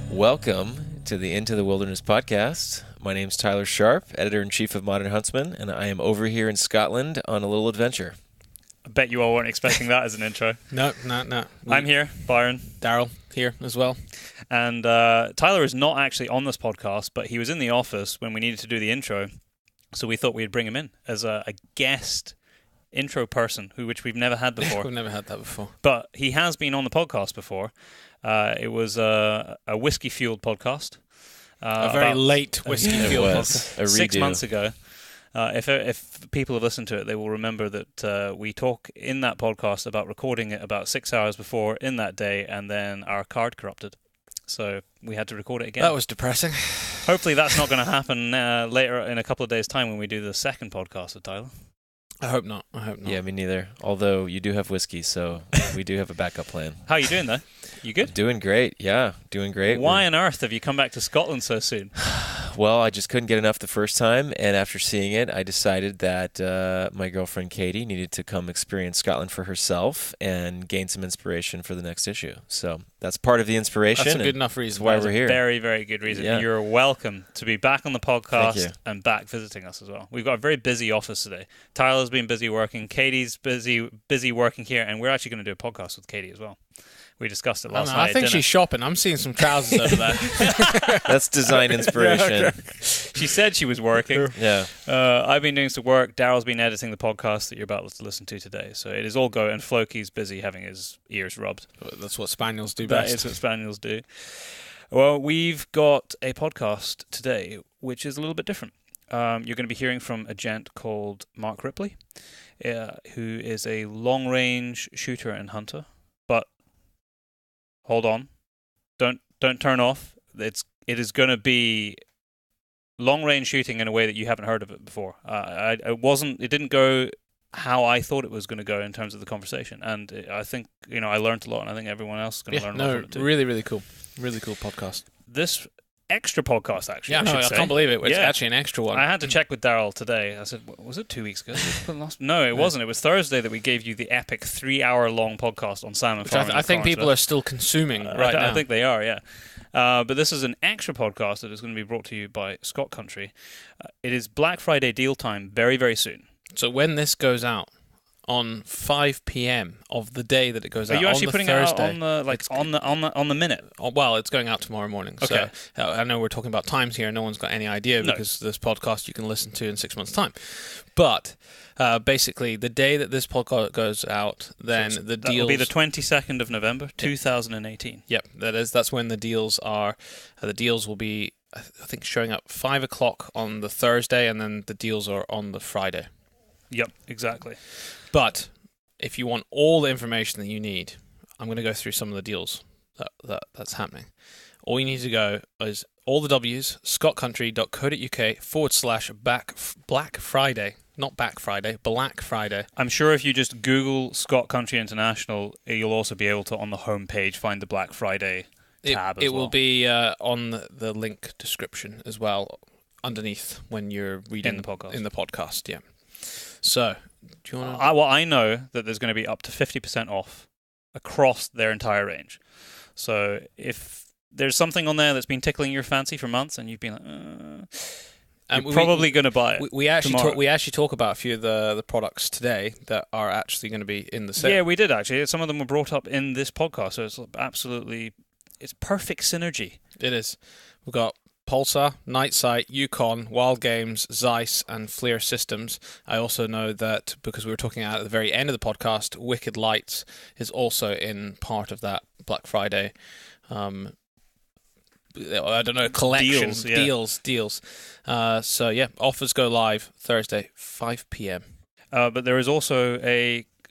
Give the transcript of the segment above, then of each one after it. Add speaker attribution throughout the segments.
Speaker 1: Welcome to the Into the Wilderness podcast. My name's Tyler Sharp, Editor-in-Chief of Modern Huntsman, and I am over here in Scotland on a little adventure.
Speaker 2: I bet you all weren't expecting that as an intro.
Speaker 3: No.
Speaker 2: I'm here, Byron.
Speaker 3: Daryl here as well.
Speaker 2: And Tyler is not actually on this podcast, but he was in the office when we needed to do the intro, so we thought we'd bring him in as a guest intro person, which we've never had before.
Speaker 3: We've never had that before.
Speaker 2: But he has been on the podcast before. It was a whiskey-fueled podcast.
Speaker 3: A very late whiskey-fueled podcast.
Speaker 2: 6 months ago. If people have listened to it, they will remember that we talk in that podcast about recording it about 6 hours before in that day, and then our card corrupted. So we had to record it again.
Speaker 3: That was depressing.
Speaker 2: Hopefully that's not going to happen later in a couple of days' time when we do the second podcast with Tyler.
Speaker 3: I hope not.
Speaker 1: Yeah, me neither. Although you do have whiskey, so we do have a backup plan.
Speaker 2: How are you doing, though? You good?
Speaker 1: Doing great, yeah. Doing great.
Speaker 2: Why on earth have you come back to Scotland so soon?
Speaker 1: Well, I just couldn't get enough the first time, and after seeing it, I decided that my girlfriend Katie needed to come experience Scotland for herself and gain some inspiration for the next issue. So that's part of the inspiration.
Speaker 3: That's a good enough reason.
Speaker 1: That's why we're here.
Speaker 2: Very, very good reason.
Speaker 1: Yeah.
Speaker 2: You're welcome to be back on the podcast
Speaker 1: Thank you.
Speaker 2: and back visiting us as well. We've got a very busy office today. Tyler's been busy working. Katie's busy working here, and we're actually going to do a podcast with Katie as well. We discussed it last night.
Speaker 3: I think she's shopping. I'm seeing some trousers over there.
Speaker 1: That's design inspiration.
Speaker 2: Yeah, okay. She said she was working.
Speaker 1: Yeah.
Speaker 2: I've been doing some work. Daryl's been editing the podcast that you're about to listen to today. So it is all go. And Floki's busy having his ears rubbed.
Speaker 3: That's what spaniels do best.
Speaker 2: That is what spaniels do. Well, we've got a podcast today which is a little bit different. You're going to be hearing from a gent called Mark Ripley, who is a long-range shooter and hunter. But hold on, don't turn off. It is going to be long-range shooting in a way that you haven't heard of it before. It didn't go how I thought it was going to go in terms of the conversation, and I think I learned a lot, and I think everyone else is going to learn a lot from it too.
Speaker 3: Really cool podcast.
Speaker 2: This extra podcast, actually.
Speaker 3: Yeah, I can't believe it. It's actually an extra one.
Speaker 2: I had to check with Daryl today. I said, was it 2 weeks ago? No, it wasn't. It was Thursday that we gave you the epic 3-hour-long podcast on salmon farming.
Speaker 3: I think people are still consuming right now.
Speaker 2: I think they are, yeah. But this is an extra podcast that is going to be brought to you by Scott Country. It is Black Friday deal time very, very soon.
Speaker 3: So when this goes out on 5 p.m. of the day that it goes out,
Speaker 2: are you actually putting
Speaker 3: Thursday,
Speaker 2: it out on the minute?
Speaker 3: Well, it's going out tomorrow morning.
Speaker 2: Okay.
Speaker 3: So I know we're talking about times here. No one's got any idea because this podcast you can listen to in 6 months' time. But basically, the day that this podcast goes out, then the deals
Speaker 2: will be the 22nd of November, 2018.
Speaker 3: Yep, that's when the deals are. The deals will be, I think, showing up 5 o'clock on the Thursday, and then the deals are on the Friday.
Speaker 2: Yep, exactly.
Speaker 3: But if you want all the information that you need, I'm going to go through some of the deals that's happening. All you need to go is all the W's, scottcountry.co.uk/Black Friday. Not Back Friday, Black Friday.
Speaker 2: I'm sure if you just Google Scott Country International, you'll also be able to, on the homepage, find the Black Friday tab as well.
Speaker 3: It will be on the link description as well, underneath when you're reading
Speaker 2: in the
Speaker 3: podcast, yeah. So, do you want to...
Speaker 2: I know that there's going to be up to 50% off across their entire range. So if there's something on there that's been tickling your fancy for months and you've been like, you're probably going to buy it.
Speaker 3: We actually talk about a few of the products today that are actually going to be in the sale.
Speaker 2: Yeah, we did actually. Some of them were brought up in this podcast, so it's perfect synergy.
Speaker 3: It is. We've got Pulsar, Night Sight, Yukon, Wild Games, Zeiss, and Fleer Systems. I also know that because we were talking at the very end of the podcast, Wicked Lights is also in part of that Black Friday. Collection. Deals. So yeah, offers go live Thursday, 5 p.m.
Speaker 2: But there is also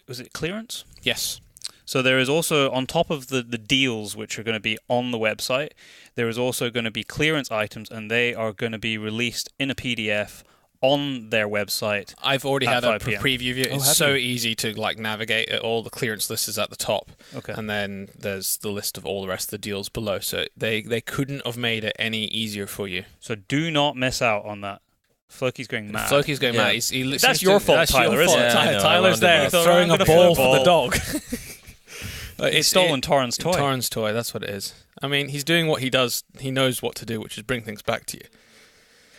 Speaker 2: was it clearance?
Speaker 3: Yes.
Speaker 2: So there is also, on top of the deals which are going to be on the website, there is also going to be clearance items, and they are going to be released in a PDF on their website.
Speaker 3: I've already
Speaker 2: at
Speaker 3: had a
Speaker 2: 5 p.m.
Speaker 3: preview of it. It's
Speaker 2: have
Speaker 3: so
Speaker 2: you?
Speaker 3: easy to like navigate it. All the clearance list is at the top,
Speaker 2: Okay.
Speaker 3: and then there's the list of all the rest of the deals below. So they couldn't have made it any easier for you.
Speaker 2: So do not miss out on that. Floki's going mad.
Speaker 3: Floki's going
Speaker 1: Yeah.
Speaker 3: mad.
Speaker 2: That's your fault, Tyler, isn't it?
Speaker 1: Yeah, I know, I
Speaker 3: Tyler's
Speaker 1: wound him
Speaker 3: there
Speaker 1: up.
Speaker 3: throwing
Speaker 2: I'm
Speaker 3: a
Speaker 2: gonna throw
Speaker 3: ball
Speaker 2: a
Speaker 3: for the
Speaker 2: ball.
Speaker 3: dog.
Speaker 2: He's stolen Torrens' toy.
Speaker 3: Torrens' toy, that's what it is. I mean, he's doing what he does. He knows what to do, which is bring things back to you.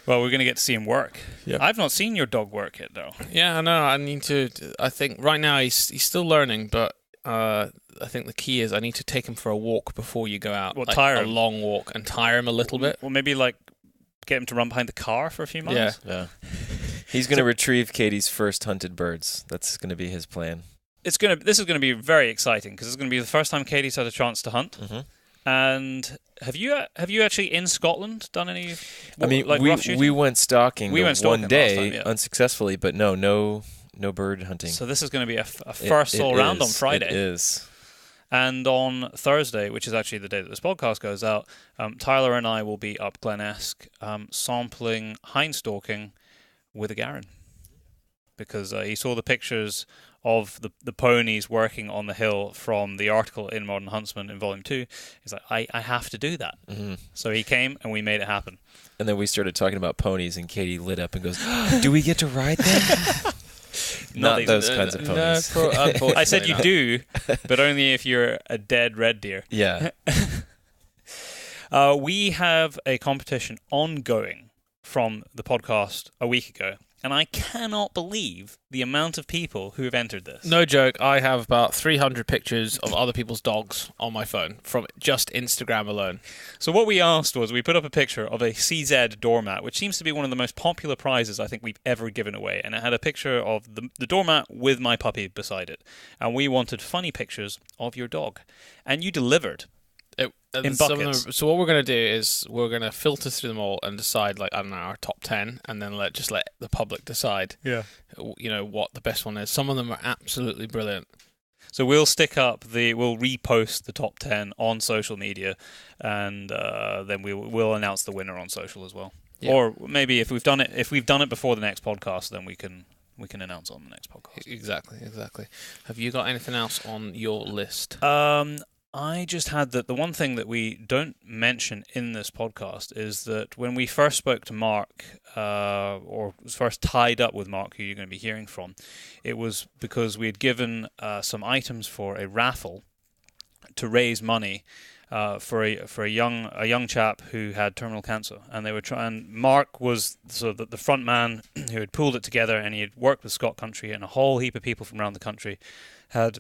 Speaker 2: Well, we're going to get to see him work.
Speaker 3: Yeah.
Speaker 2: I've not seen your dog work yet, though.
Speaker 3: Yeah, I know. I need to. I think right now he's still learning, but I think the key is I need to take him for a walk before you go out.
Speaker 2: Well,
Speaker 3: like
Speaker 2: tire
Speaker 3: a
Speaker 2: him.
Speaker 3: long walk and tire him a little bit.
Speaker 2: Well, maybe like get him to run behind the car for a few miles.
Speaker 3: Yeah.
Speaker 1: Yeah. He's going to retrieve Katie's first hunted birds. That's going to be his plan.
Speaker 2: This is going to be very exciting because it's going to be the first time Katie's had a chance to hunt.
Speaker 1: Mm-hmm.
Speaker 2: And have you actually in Scotland done any?
Speaker 1: I mean,
Speaker 2: like rough shooting?
Speaker 1: we went stalking
Speaker 2: We went stalking
Speaker 1: one day
Speaker 2: last time, yeah.
Speaker 1: unsuccessfully, but no bird hunting.
Speaker 2: So this is going to be a first all round on Friday.
Speaker 1: It is.
Speaker 2: And on Thursday, which is actually the day that this podcast goes out, Tyler and I will be up Glen Esk sampling hind stalking with a Garran. Because he saw the pictures of the ponies working on the hill from the article in Modern Huntsman in Volume 2. He's like, I have to do that.
Speaker 1: Mm-hmm.
Speaker 2: So he came and we made it happen.
Speaker 1: And then we started talking about ponies, and Katie lit up and goes, "Do we get to ride them?" Not those kinds of ponies.
Speaker 3: No,
Speaker 2: I said you do, but only if you're a dead red deer.
Speaker 1: Yeah.
Speaker 2: We have a competition ongoing from the podcast a week ago, and I cannot believe the amount of people who have entered this.
Speaker 3: No joke, I have about 300 pictures of other people's dogs on my phone from just Instagram alone.
Speaker 2: So what we asked was, we put up a picture of a CZ doormat, which seems to be one of the most popular prizes I think we've ever given away, and it had a picture of the doormat with my puppy beside it, and we wanted funny pictures of your dog, and you delivered. In buckets.
Speaker 3: So what we're going to do is we're going to filter through them all and decide, like, I don't know, our top 10, and then let the public decide, what the best one is. Some of them are absolutely brilliant.
Speaker 2: So we'll we'll repost the top 10 on social media, and then we'll announce the winner on social as well. Yeah. Or maybe if we've done it before the next podcast, then we can announce on the next podcast.
Speaker 3: Exactly. Have you got anything else on your list?
Speaker 2: I just had the one thing that we don't mention in this podcast is that when we first spoke to Mark, or was first tied up with Mark, who you're going to be hearing from, it was because we had given some items for a raffle to raise money for a young chap who had terminal cancer, and they were trying. Mark was the front man who had pulled it together, and he had worked with Scott Country, and a whole heap of people from around the country had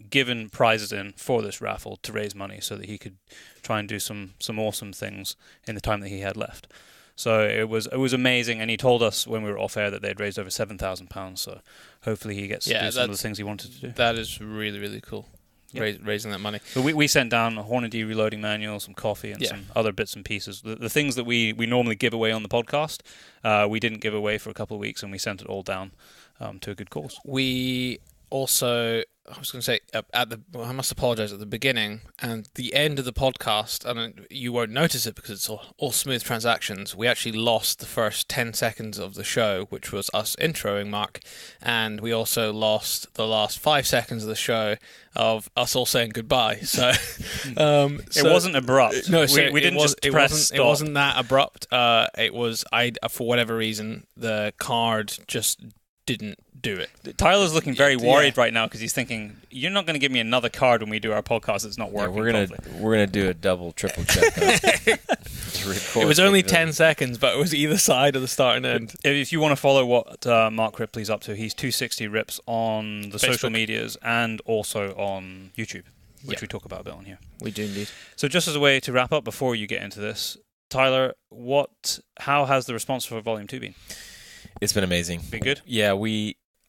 Speaker 2: given prizes in for this raffle to raise money so that he could try and do some awesome things in the time that he had left. So it was amazing, and he told us when we were off air that they'd raised over £7,000. So hopefully he gets to do some of the things he wanted to do.
Speaker 3: That is really, really cool. Yep. Raising that money.
Speaker 2: So we sent down a Hornady reloading manual, some coffee, and some other bits and pieces. The things that we normally give away on the podcast, we didn't give away for a couple of weeks, and we sent it all down to a good cause.
Speaker 3: We also, I was going to say, I must apologise at the beginning and the end of the podcast, and you won't notice it because it's all smooth transactions. We actually lost the first 10 seconds of the show, which was us introing Mark, and we also lost the last 5 seconds of the show of us all saying goodbye. So,
Speaker 2: it wasn't abrupt.
Speaker 3: No,
Speaker 2: we didn't just press stop.
Speaker 3: It wasn't that abrupt. It was, for whatever reason, the card just didn't do it.
Speaker 2: Tyler's looking very worried right now because he's thinking, you're not going to give me another card when we do our podcast that's not working.
Speaker 1: We're gonna do a double, triple check.
Speaker 3: It was only 10 seconds, but it was either side of the start and end.
Speaker 2: If you want to follow what Mark Ripley's up to, he's 260 Rips on the social medias and also on YouTube, which we talk about a bit on here.
Speaker 3: We do indeed.
Speaker 2: So just as a way to wrap up before you get into this, Tyler, how has the response for Volume 2 been?
Speaker 1: It's been amazing.
Speaker 2: Been good?
Speaker 1: Yeah,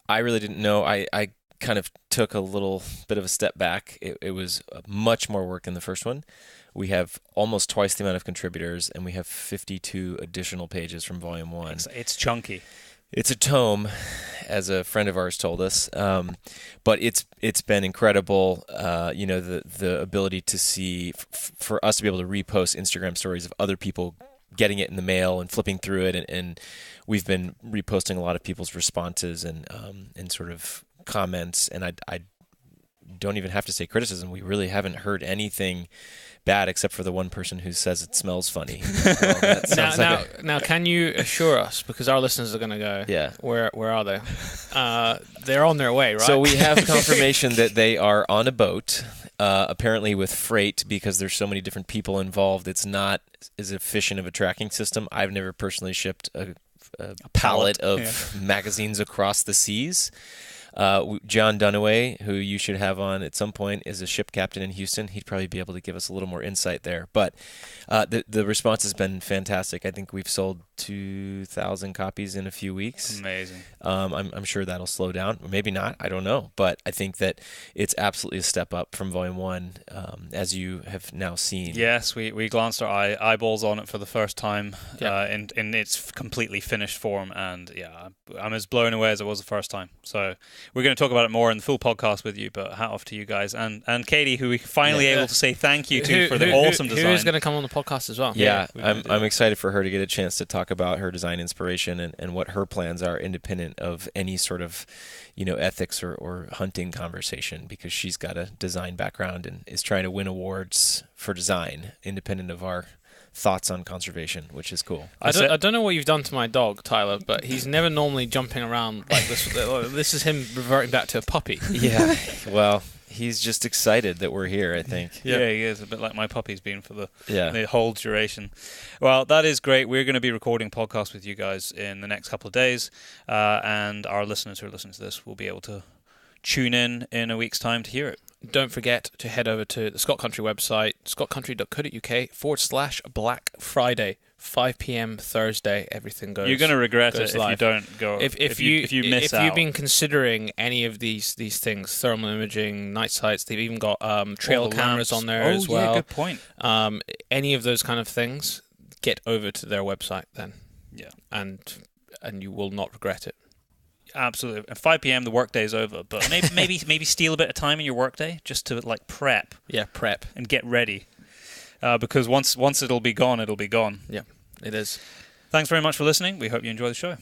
Speaker 1: I really didn't know. I kind of took a little bit of a step back. It was much more work than the first one. We have almost twice the amount of contributors, and we have 52 additional pages from Volume 1.
Speaker 2: It's chunky.
Speaker 1: It's a tome, as a friend of ours told us, but it's been incredible. The ability to see, for us to be able to repost Instagram stories of other people getting it in the mail and flipping through it, and we've been reposting a lot of people's responses and sort of comments, and I don't even have to say criticism. We really haven't heard anything bad except for the one person who says it smells funny. Well, that sounds
Speaker 3: now, can you assure us, because our listeners are going to go,
Speaker 1: yeah,
Speaker 3: where are they? They're on their way, right?
Speaker 1: So we have confirmation that they are on a boat, apparently with freight, because there's so many different people involved. It's not as efficient of a tracking system. I've never personally shipped a pallet of magazines across the seas. John Dunaway, who you should have on at some point, is a ship captain in Houston. He'd probably be able to give us a little more insight there. But the response has been fantastic. I think we've sold 2,000 copies in a few weeks.
Speaker 2: Amazing.
Speaker 1: I'm sure that'll slow down. Or maybe not. I don't know. But I think that it's absolutely a step up from Volume 1, as you have now seen.
Speaker 2: Yes, we glanced our eyeballs on it for the first time in its completely finished form. And yeah, I'm as blown away as I was the first time. So we're going to talk about it more in the full podcast with you, but hat off to you guys. And Katie, who we finally able to say thank you to for the awesome design.
Speaker 3: Who is going to come on the podcast as well.
Speaker 1: Yeah, I'm excited for her to get a chance to talk about her design inspiration and what her plans are independent of any sort of, ethics or hunting conversation, because she's got a design background and is trying to win awards for design independent of our thoughts on conservation, which is cool.
Speaker 3: I don't know what you've done to my dog, Tyler, but he's never normally jumping around like this. This is him reverting back to a puppy.
Speaker 1: Yeah, well, he's just excited that we're here, I think.
Speaker 2: Yeah, he is, a bit like my puppy's been for the whole duration. Well, that is great. We're going to be recording podcasts with you guys in the next couple of days, and our listeners who are listening to this will be able to tune in a week's time to hear it.
Speaker 3: Don't forget to head over to the Scott Country website, scottcountry.co.uk/Black Friday, 5 p.m. Thursday. Everything goes.
Speaker 2: You're going to regret it
Speaker 3: live.
Speaker 2: if you don't go. If you miss out.
Speaker 3: If you've been considering any of these things, thermal imaging, night sights, they've even got trail cameras on there as well.
Speaker 2: Oh, yeah, good point.
Speaker 3: Any of those kind of things, get over to their website then.
Speaker 2: Yeah, and
Speaker 3: you will not regret it.
Speaker 2: Absolutely. At 5 p.m. the workday is over, but maybe steal a bit of time in your workday just to prep.
Speaker 3: Yeah, prep
Speaker 2: and get ready, because once it'll be gone, it'll be gone.
Speaker 3: Yeah, it is.
Speaker 2: Thanks very much for listening. We hope you enjoy the show.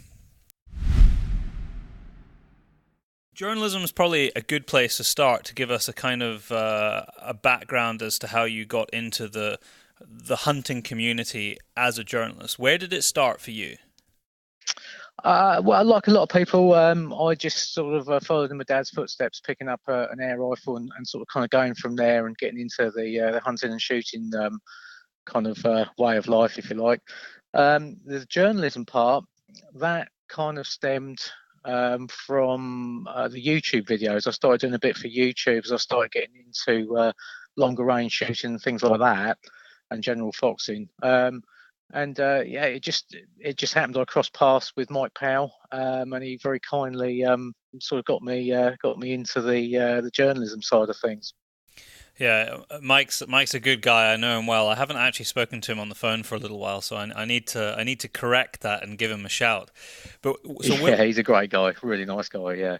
Speaker 2: Journalism is probably a good place to start to give us a kind of a background as to how you got into the hunting community as a journalist. Where did it start for you?
Speaker 4: Well, like a lot of people, I just sort of followed in my dad's footsteps, picking up an air rifle and sort of kind of going from there and getting into the hunting and shooting kind of way of life, if you like. The journalism part, that kind of stemmed from the YouTube videos. I started doing a bit for YouTube as I started getting into longer range shooting and things like that, and general foxing. It just happened. I crossed paths with Mike Powell, and he very kindly sort of got me into the journalism side of things.
Speaker 2: Yeah, Mike's a good guy. I know him well. I haven't actually spoken to him on the phone for a little while, so I need to correct that and give him a shout. But
Speaker 4: he's a great guy, really nice guy. Yeah.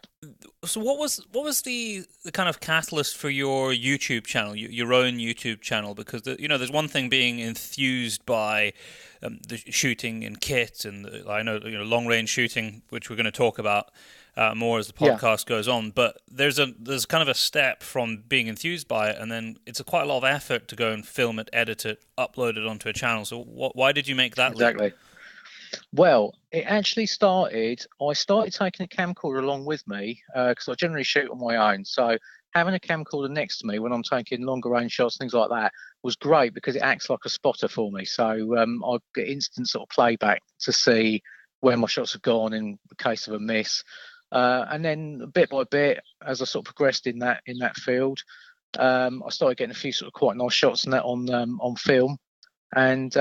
Speaker 2: So what was the kind of catalyst for your YouTube channel, your own YouTube channel? Because there's one thing being enthused by the shooting and kit, and I know long range shooting, which we're going to talk about more as the podcast goes on. But there's kind of a step from being enthused by it, and then it's quite a lot of effort to go and film it, edit it, upload it onto a channel. So why did you make that
Speaker 4: exactly
Speaker 2: leap?
Speaker 4: Well, it actually started. I started taking a camcorder along with me because I generally shoot on my own. So having a camcorder next to me when I'm taking longer range shots, things like that, was great because it acts like a spotter for me. So I get instant sort of playback to see where my shots have gone in the case of a miss. And then bit by bit, as I sort of progressed in that field, I started getting a few sort of quite nice shots and that on film. And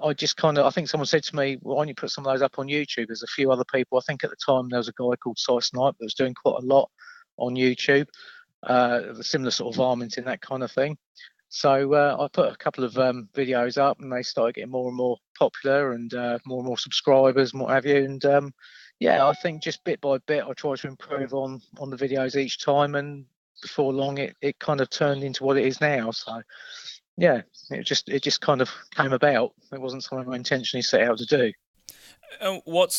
Speaker 4: I just I think someone said to me, why don't you put some of those up on YouTube? There's a few other people. I think at the time there was a guy called Sight Snipe that was doing quite a lot on YouTube, the similar sort of varmint in that kind of thing. So I put a couple of videos up, and they started getting more and more popular, and more subscribers and what have you. And I think just bit by bit, I try to improve on the videos each time, and before long, it kind of turned into what it is now. So yeah, it just kind of came about. It wasn't something I intentionally set out to do.
Speaker 2: What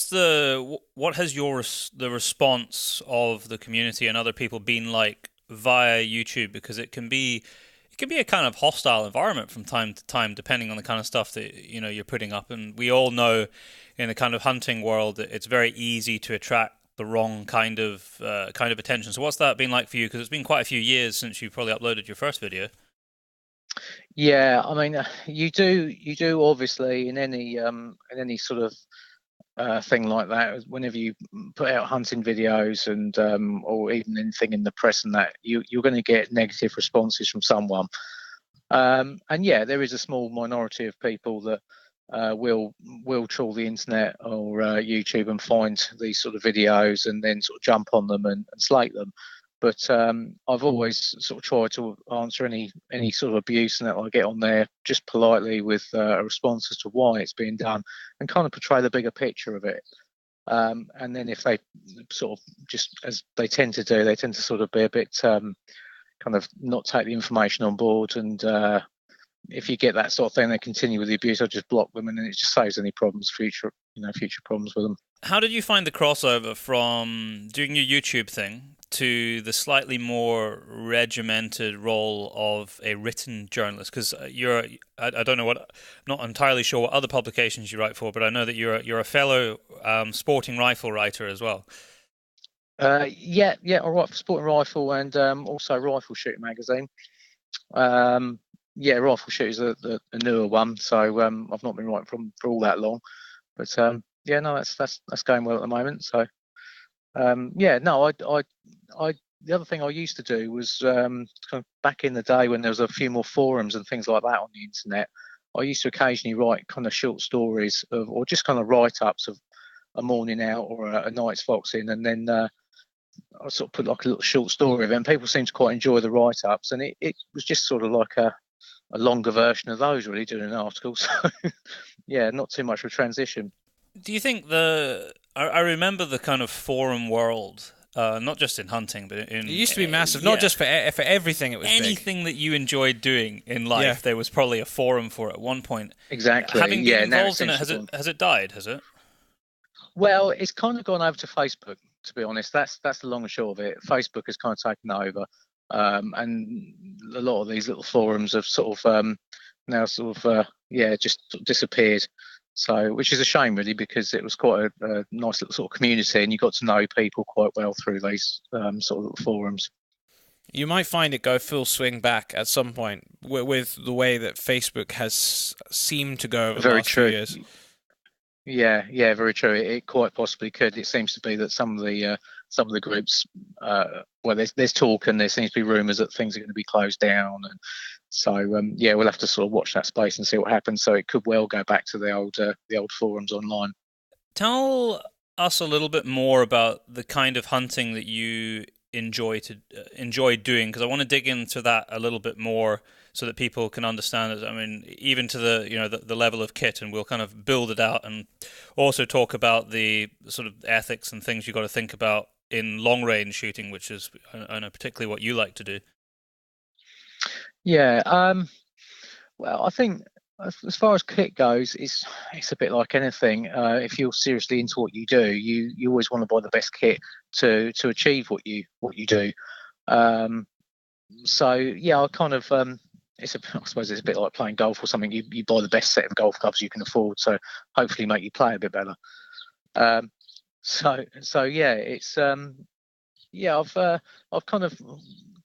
Speaker 2: has the response of the community and other people been like via YouTube? Because it can be a kind of hostile environment from time to time, depending on the kind of stuff that you're putting up. And we all know in the kind of hunting world that it's very easy to attract the wrong kind of attention. So what's that been like for you? Because it's been quite a few years since you probably uploaded your first video.
Speaker 4: Yeah, I mean, you do obviously in any sort of thing like that. Whenever you put out hunting videos and or even anything in the press and that, you're going to get negative responses from someone. And yeah, there is a small minority of people that will trawl the internet or YouTube and find these sort of videos and then sort of jump on them and slate them. But I've always sort of tried to answer any sort of abuse and that I get on there just politely with a response as to why it's being done and kind of portray the bigger picture of it. And then if they sort of, just as they tend to do, they tend to sort of be a bit kind of not take the information on board. And if you get that sort of thing, they continue with the abuse, I just block them, and then it just saves any problems, future problems with them.
Speaker 2: How did you find the crossover from doing your YouTube thing to the slightly more regimented role of a written journalist? Because I don't know I'm not entirely sure what other publications you write for, but I know that you're a fellow sporting rifle writer as well.
Speaker 4: Yeah, I write for Sporting Rifle and also Rifle Shooting magazine. Yeah, Rifle Shooter's the newer one, so I've not been writing for all that long, but yeah, no, that's going well at the moment. So yeah, no, I the other thing I used to do was kind of back in the day when there was a few more forums and things like that on the internet. I used to occasionally write kind of short stories or just kind of write-ups of a morning out or a night's foxing, and then I sort of put like a little short story of it, and people seemed to quite enjoy the write-ups, and it was just sort of like a longer version of those, really, doing an article. So yeah, not too much of a transition.
Speaker 2: Do you think I remember the kind of forum world, not just in hunting, but in...
Speaker 3: It used to be massive, not just for everything, it was
Speaker 2: anything
Speaker 3: big.
Speaker 2: that you enjoyed doing in life, there was probably a forum for it at one point.
Speaker 4: Exactly.
Speaker 2: Having been involved in it, has it died, has it?
Speaker 4: Well, it's kind of gone over to Facebook, to be honest. That's the long and short of it. Facebook has kind of taken over. And a lot of these little forums have sort of now sort of just sort of disappeared. So, which is a shame, really, because it was quite a nice little sort of community, and you got to know people quite well through these sort of little forums.
Speaker 3: You might find it go full swing back at some point with the way that Facebook has seemed to go over the last few years.
Speaker 4: Yeah, very true. It quite possibly could. It seems to be that some of the groups, well, there's talk and there seems to be rumours that things are going to be closed down, and so yeah, we'll have to sort of watch that space and see what happens. So it could well go back to the old forums online.
Speaker 2: Tell us a little bit more about the kind of hunting that you enjoy doing, because I want to dig into that a little bit more so that people can understand it. I mean, even to the level of kit, and we'll kind of build it out, and also talk about the sort of ethics and things you've got to think about in long range shooting, which is, I know, particularly what you like to do.
Speaker 4: Yeah, well, I think as far as kit goes, it's a bit like anything. If you're seriously into what you do, you always want to buy the best kit to achieve what you do. So yeah, I kind of I suppose it's a bit like playing golf or something. You buy the best set of golf clubs you can afford, so hopefully make you play a bit better. So yeah, it's I've kind of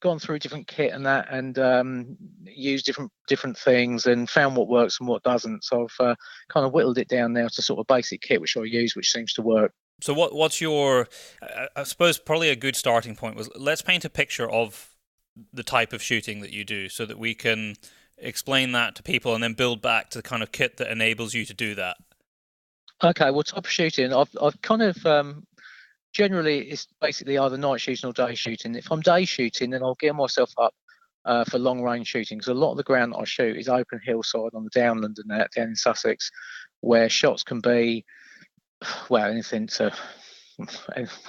Speaker 4: gone through different kit and that, and used different things and found what works and what doesn't. So I've kind of whittled it down now to sort of basic kit which I use, which seems to work.
Speaker 2: So what's your, I suppose probably a good starting point was, let's paint a picture of the type of shooting that you do so that we can explain that to people and then build back to the kind of kit that enables you to do that.
Speaker 4: Okay, well, type of shooting, I've kind of generally it's basically either night shooting or day shooting. If I'm day shooting, then I'll gear myself up for long range shooting, because a lot of the ground that I shoot is open hillside on the downland and that down in Sussex, where shots can be, well, anything to,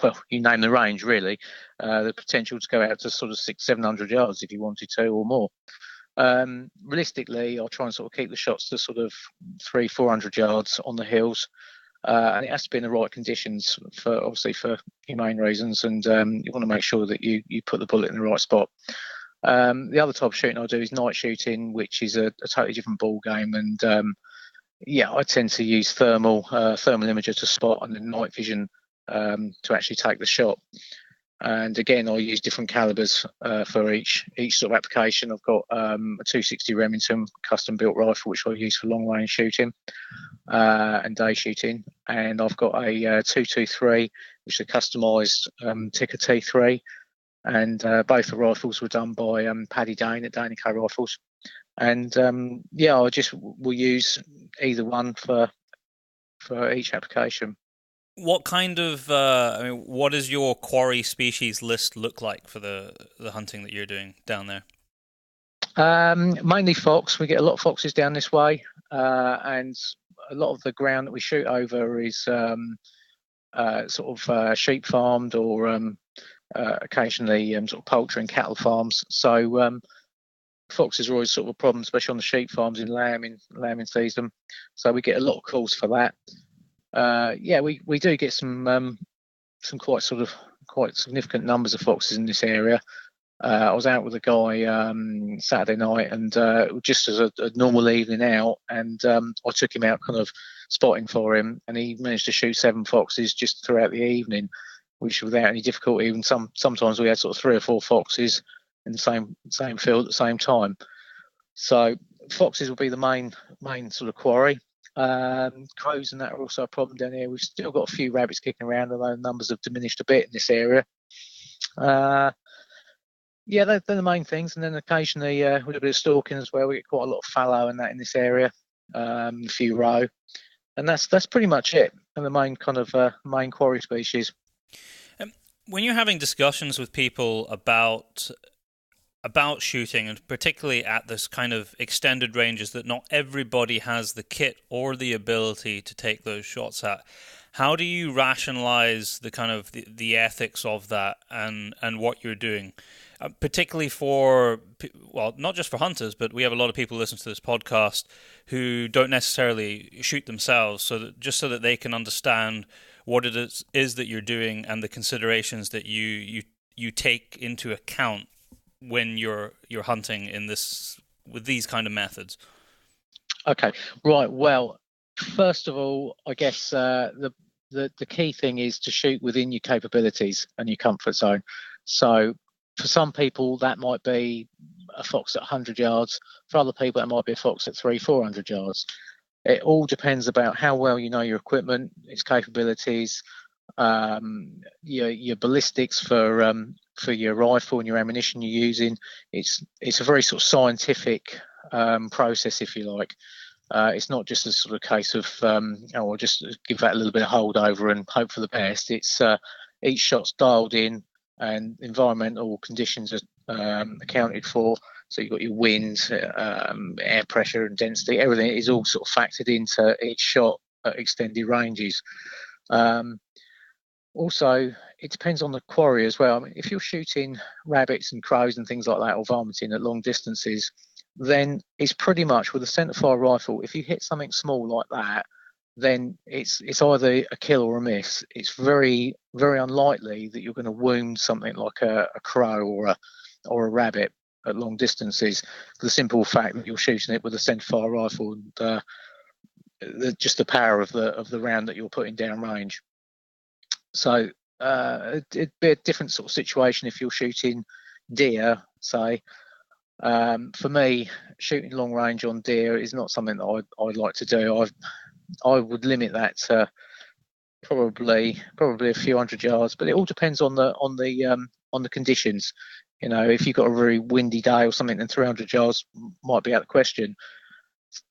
Speaker 4: well, you name the range really. The potential to go out to sort of 600-700 yards if you wanted to, or more. Realistically, I'll try and sort of keep the shots to sort of 300-400 yards on the hills. And it has to be in the right conditions for humane reasons, and you want to make sure that you put the bullet in the right spot. The other type of shooting I do is night shooting, which is a totally different ball game, and I tend to use thermal imager to spot and then night vision to actually take the shot. And again, I use different calibers for each sort of application. I've got a 260 Remington custom built rifle, which I use for long range shooting and day shooting. And I've got a 223, which is a customised Ticker T3. And both the rifles were done by Paddy Dane at Danico Rifles. And I just will use either one for each application.
Speaker 2: What kind of, what does your quarry species list look like for the hunting that you're doing down there?
Speaker 4: Mainly fox. We get a lot of foxes down this way, and a lot of the ground that we shoot over is sheep farmed or occasionally sort of poultry and cattle farms. So foxes are always sort of a problem, especially on the sheep farms in lambing season. So we get a lot of calls for that. We do get some quite significant numbers of foxes in this area. I was out with a guy Saturday night, and just as a normal evening out, and I took him out kind of spotting for him, and he managed to shoot 7 foxes just throughout the evening, which without any difficulty. Even sometimes we had sort of 3 or 4 foxes in the same field at the same time. So foxes will be the main sort of quarry. Crows and that are also a problem down here. We've still got a few rabbits kicking around, although numbers have diminished a bit in this area. They're the main things, and then occasionally with a bit of stalking as well. We get quite a lot of fallow and that in this area, a few roe, and that's pretty much it. And the main kind of main quarry species.
Speaker 2: When you're having discussions with people about shooting, and particularly at this kind of extended ranges that not everybody has the kit or the ability to take those shots at, how do you rationalize the kind of the ethics of that and what you're doing? Particularly for, well, not just for hunters, but we have a lot of people listen to this podcast who don't necessarily shoot themselves, so that they can understand what it is that you're doing and the considerations that you take into account when you're hunting with these kind of methods.
Speaker 4: Okay, right. Well, first of all, I guess the key thing is to shoot within your capabilities and your comfort zone. So for some people, that might be a fox at 100 yards. For other people, that might be a fox at 300-400 yards. It all depends about how well you know your equipment, its capabilities, your ballistics for your rifle and your ammunition you're using. It's a very sort of scientific process, if you like. It's not just a sort of case of I'll just give that a little bit of holdover and hope for the best. It's each shot's dialed in, and environmental conditions are accounted for. So you've got your wind, air pressure and density. Everything is all sort of factored into each shot at extended ranges. Also, it depends on the quarry as well. I mean, if you're shooting rabbits and crows and things like that, or varminting at long distances, then it's pretty much with a centerfire rifle. If you hit something small like that, then it's either a kill or a miss. It's very, very unlikely that you're going to wound something like a crow or a rabbit at long distances, for the simple fact that you're shooting it with a centerfire rifle and just the power of the round that you're putting down range. So it'd be a different sort of situation if you're shooting deer, say. For me, shooting long range on deer is not something that I'd like to do. I would limit that to probably a few hundred yards, but it all depends on the conditions. You know, if you've got a very windy day or something, then 300 yards might be out of the question.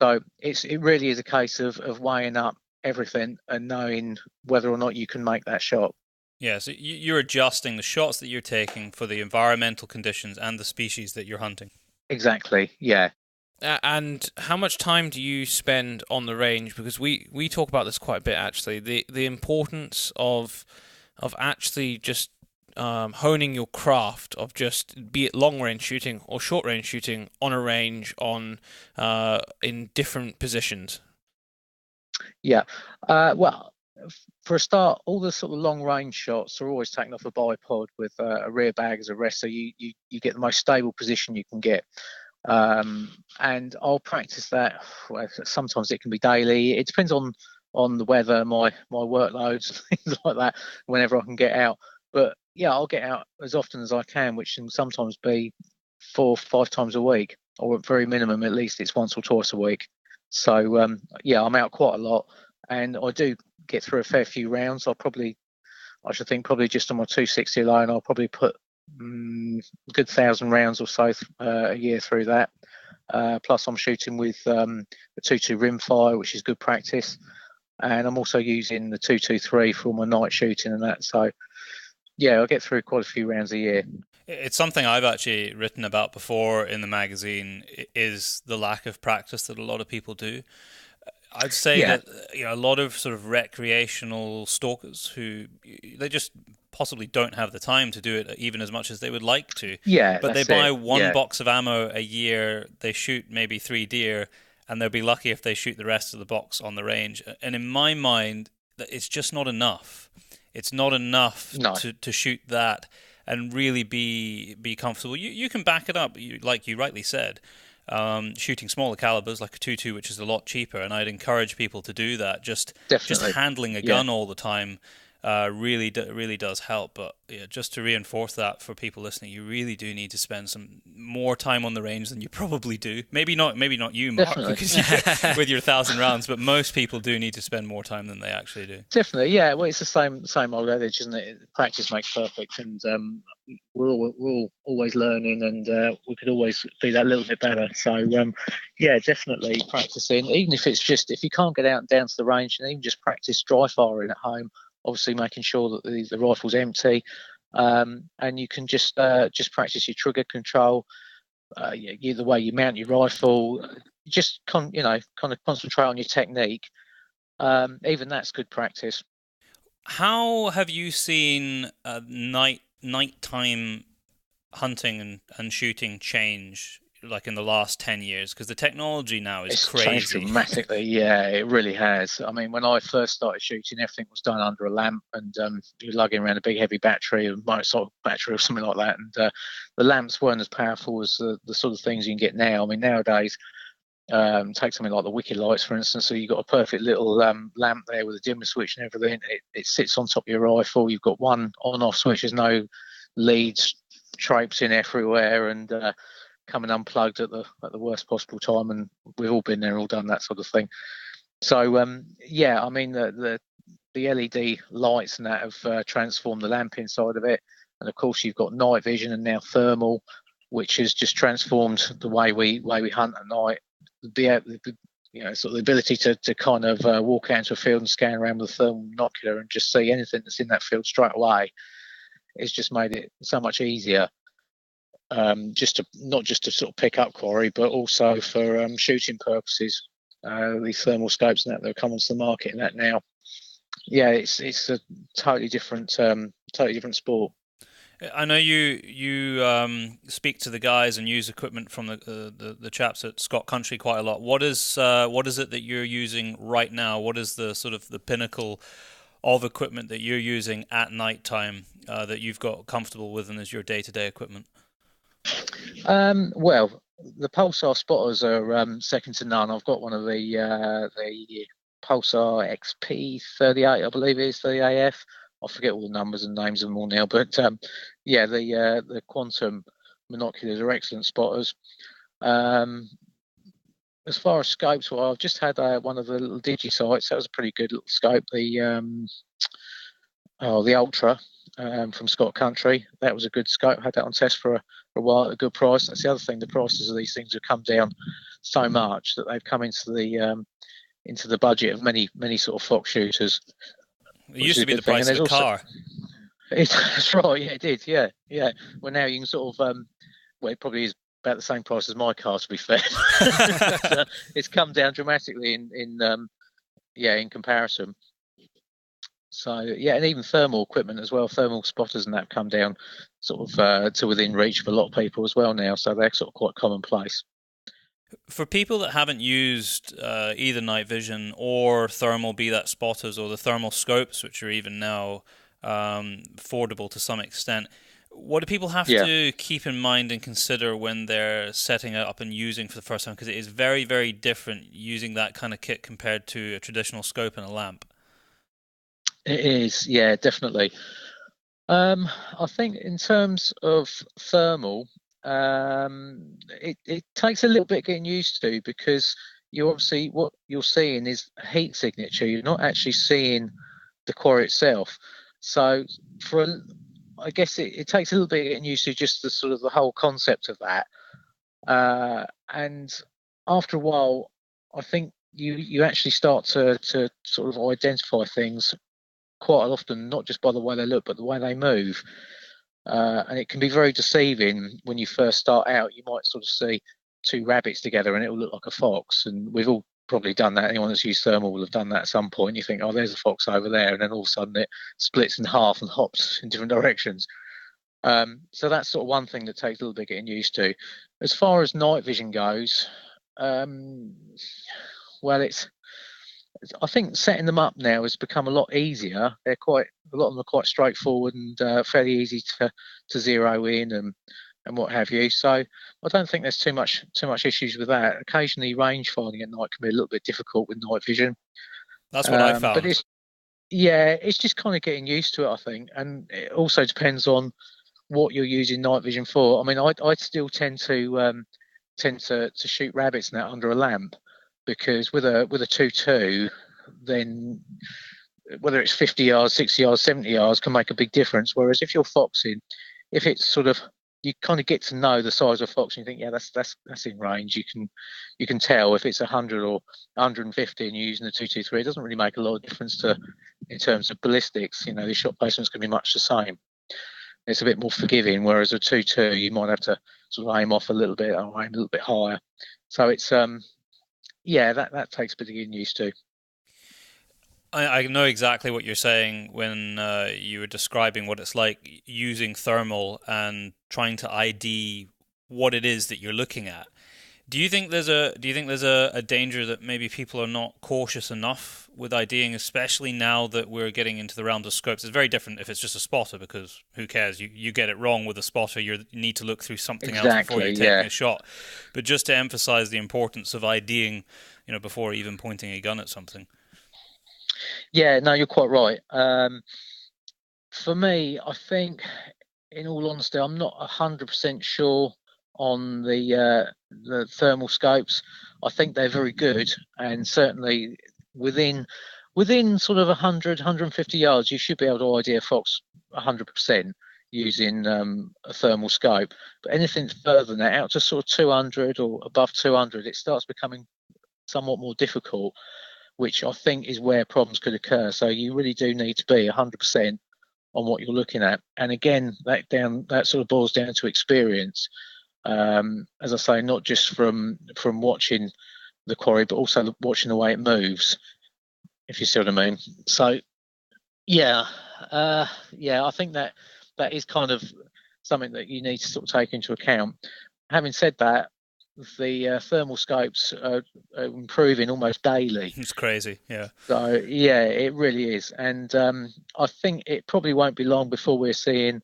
Speaker 4: So it really is a case of weighing up everything and knowing whether or not you can make that shot.
Speaker 2: Yeah, so you're adjusting the shots that you're taking for the environmental conditions and the species that you're hunting.
Speaker 4: Exactly, yeah.
Speaker 3: And how much time do you spend on the range? Because we talk about this quite a bit, actually. The importance of actually just honing your craft of just, be it long range shooting or short range shooting, on a range, in different positions?
Speaker 4: Yeah. Well, for a start, all the sort of long range shots are always taken off a bipod with a rear bag as a rest, so you get the most stable position you can get. And I'll practice that. Well, sometimes it can be daily. It depends on the weather, my workloads, things like that. Whenever I can get out, but yeah, I'll get out as often as I can, which can sometimes be 4 or 5 times a week, or at very minimum, at least it's once or twice a week. So yeah, I'm out quite a lot, and I do get through a fair few rounds. I should think probably just on my 260 alone, I'll probably put a good 1,000 rounds or so a year through that. Plus, I'm shooting with the 2.2 rimfire, which is good practice, and I'm also using the 2.23 for all my night shooting and that. So yeah, I get through quite a few rounds a year.
Speaker 2: It's something I've actually written about before in the magazine, is the lack of practice that a lot of people do. I'd say that a lot of sort of recreational stalkers who they just possibly don't have the time to do it even as much as they would like to.
Speaker 4: Yeah,
Speaker 2: but they buy one box of ammo a year, they shoot maybe 3 deer, and they'll be lucky if they shoot the rest of the box on the range. And in my mind, it's just not enough. It's not enough to shoot that and really be comfortable. You can back it up, like you rightly said. Shooting smaller calibers like a 2.2, which is a lot cheaper, and I'd encourage people to do that. Just handling a gun all the time really does help. But yeah, just to reinforce that for people listening, you really do need to spend some more time on the range than you probably do. Maybe not you, Mark, because with your 1,000 rounds, but most people do need to spend more time than they actually do.
Speaker 4: Definitely, yeah. Well, it's the same old adage, isn't it? Practice makes perfect, and we're all always learning, and we could always be that little bit better. So yeah, definitely practicing, even if it's just, if you can't get out and down to the range, and even just practice dry firing at home. Obviously, making sure that the rifle's empty, and you can just practice your trigger control, the way you mount your rifle. Just kind of concentrate on your technique. Even that's good practice.
Speaker 2: How have you seen nighttime hunting and shooting change, like in the last 10 years? Because the technology now is crazy.
Speaker 4: It's changed dramatically. Yeah, it really has. I mean, when I first started shooting, everything was done under a lamp, and you're lugging around a big heavy battery, a motorcycle battery or something like that, and the lamps weren't as powerful as the sort of things you can get now. I mean, nowadays, take something like the Wicked Lights, for instance. So you've got a perfect little lamp there with a dimmer switch and everything. It sits on top of your rifle. You've got one on-off switch. There's no leads traipsing everywhere and coming unplugged at the worst possible time. And we've all been there, all done that sort of thing. So yeah, I mean the LED lights and that have transformed the lamp inside of it. And of course, you've got night vision and now thermal, which has just transformed the way we hunt at night. Sort of the ability to kind of walk out into a field and scan around with a thermal binocular and just see anything that's in that field straight away. It's just made it so much easier, not just to sort of pick up quarry, but also for shooting purposes. These thermal scopes and that have come onto the market and that now. Yeah, it's a totally different sport.
Speaker 2: I know you speak to the guys and use equipment from the chaps at Scott Country quite a lot. What is it that you're using right now? What is the sort of the pinnacle of equipment that you're using at night time that you've got comfortable with and is your day-to-day equipment?
Speaker 4: Well, the Pulsar spotters are second to none. I've got one of the Pulsar XP38, I believe it is, 30AF. I forget all the numbers and names of them all now, but yeah, the quantum binoculars are excellent spotters. As far as scopes, well, I've just had one of the little DigiSights. That was a pretty good little scope. The Ultra from Scott Country. That was a good scope. Had that on test for a while at a good price. That's the other thing. The prices of these things have come down so much that they've come into the budget of many sort of fox shooters.
Speaker 2: It used to be the price of a car.
Speaker 4: That's right. Yeah, it did. Yeah. Well, now you can sort of it probably is about the same price as my car, to be fair. It's come down dramatically in comparison. So yeah, and even thermal equipment as well, thermal spotters and that have come down sort of to within reach of a lot of people as well now. So they're sort of quite commonplace.
Speaker 2: For people that haven't used either night vision or thermal, be that spotters or the thermal scopes, which are even now affordable to some extent, what do people have to keep in mind and consider when they're setting it up and using for the first time? Because it is very, very different using that kind of kit compared to a traditional scope and a lamp.
Speaker 4: It is, yeah, definitely. I think in terms of thermal, it takes a little bit getting used to, because you obviously, what you're seeing is heat signature. You're not actually seeing the quarry itself. So I guess it takes a little bit getting used to just the sort of the whole concept of that. And after a while, I think you actually start to sort of identify things quite often, not just by the way they look, but the way they move. And it can be very deceiving when you first start out. You might sort of see two rabbits together and it will look like a fox. And we've all probably done that. Anyone that's used thermal will have done that at some point. You think, oh, there's a fox over there. And then all of a sudden it splits in half and hops in different directions. So that's sort of one thing that takes a little bit getting used to. As far as night vision goes, well, I think setting them up now has become a lot easier. A lot of them are quite straightforward and fairly easy to zero in and what have you. So I don't think there's too much issues with that. Occasionally, range finding at night can be a little bit difficult with night vision.
Speaker 2: That's what I found.
Speaker 4: But it's just kind of getting used to it, I think, and it also depends on what you're using night vision for. I mean, I still tend to shoot rabbits now under a lamp, because with a 2.2, then whether it's 50 yards, 60 yards, 70 yards can make a big difference. Whereas if you're foxing, if it's sort of, you kind of get to know the size of a fox and you think, yeah, that's in range. You can tell if it's 100 or 150 and you're using the 223. It doesn't really make a lot of difference in terms of ballistics. You know, the shot placement's going to be much the same. It's a bit more forgiving, whereas a 2.2 you might have to sort of aim off a little bit or aim a little bit higher. So it's yeah, that takes a bit of getting used to.
Speaker 2: I know exactly what you're saying when you were describing what it's like using thermal and trying to ID what it is that you're looking at. Do you think there's a danger that maybe people are not cautious enough with IDing, especially now that we're getting into the realms of scopes? It's very different if it's just a spotter, because who cares? You get it wrong with a spotter, you need to look through something else before you're taking a shot. But just to emphasize the importance of IDing, before even pointing a gun at something.
Speaker 4: Yeah, no, you're quite right. For me, I think, in all honesty, I'm not 100% sure on the thermal scopes. I think they're very good, and certainly within sort of 100, 150 yards, you should be able to ID a fox 100% using a thermal scope. But anything further than that, out to sort of 200 or above 200, it starts becoming somewhat more difficult, which I think is where problems could occur. So you really do need to be 100% on what you're looking at. And again, that sort of boils down to experience. As I say, not just from watching the quarry, but also watching the way it moves, if you see what I mean. So yeah, I think that is kind of something that you need to sort of take into account. Having said that, the thermal scopes are improving almost daily.
Speaker 2: It's crazy, yeah.
Speaker 4: So yeah, it really is. And I think it probably won't be long before we're seeing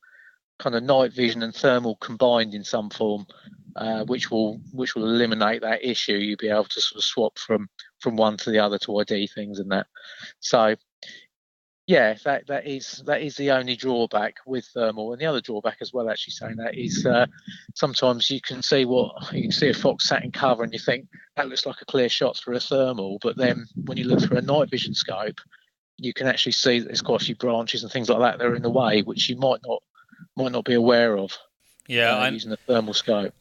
Speaker 4: kind of night vision and thermal combined in some form, which will eliminate that issue. You'll be able to sort of swap from one to the other to ID things and that. So yeah, that is the only drawback with thermal. And the other drawback as well, actually saying that, is sometimes you can see a fox sat in cover and you think that looks like a clear shot through a thermal, but then when you look through a night vision scope, you can actually see that there's quite a few branches and things like that that are in the way, which you might not be aware of.
Speaker 2: Yeah,
Speaker 4: using the thermal scope.